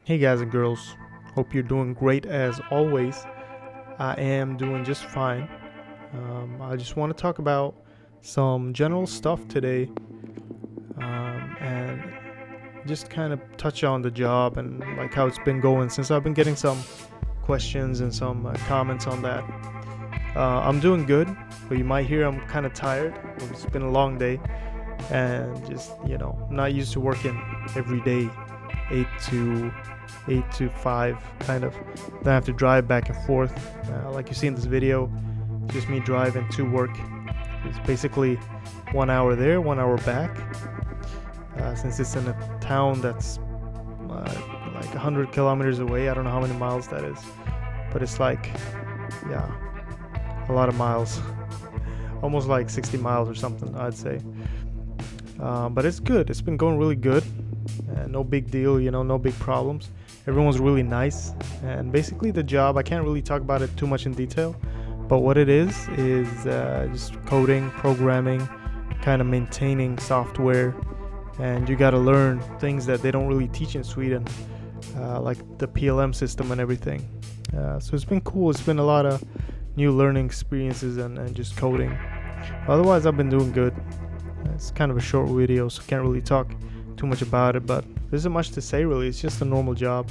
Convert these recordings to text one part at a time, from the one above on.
Hey guys and girls, hope you're doing great as always. I am doing just fine. I just want to talk about some general stuff today and just kind of touch on the job and like how it's been going since I've been getting some questions and some comments on that. I'm doing good, but you might hear I'm kind of tired. It's been a long day and just, I'm not used to working every day 8 to 5 kind of. Then I have to drive back and forth like you see in this video. Just me driving to work. It's basically 1 hour there, 1 hour back, since it's in a town that's like 100 kilometers away. I don't know how many miles that is, but it's like, yeah, a lot of miles. Almost like 60 miles or something, I'd say. But it's good. It's been going really good. No big deal, no big problems. Everyone's really nice. And basically the job, I can't really talk about it too much in detail, but what it is just coding, programming, kind of maintaining software. And you got to learn things that they don't really teach in Sweden, like the PLM system and everything. So it's been cool. It's been a lot of new learning experiences and just coding. Otherwise, I've been doing good. It's kind of a short video, so can't really talk too much about it, but there isn't much to say really. It's just a normal job.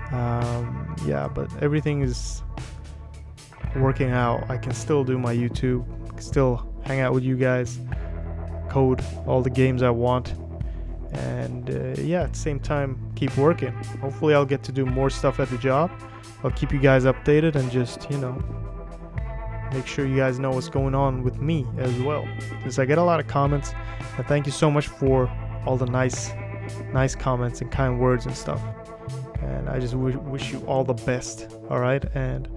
But everything is working out. I can still do my YouTube, still hang out with you guys, code all the games I want, and at the same time keep working. Hopefully I'll get to do more stuff at the job. I'll keep you guys updated and just make sure you guys know what's going on with me as well, since I get a lot of comments. And thank you so much for all the nice comments and kind words and stuff. And I just wish you all the best. All right, and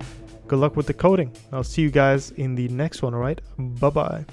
good luck with the coding. I'll see you guys in the next one. All right, bye bye.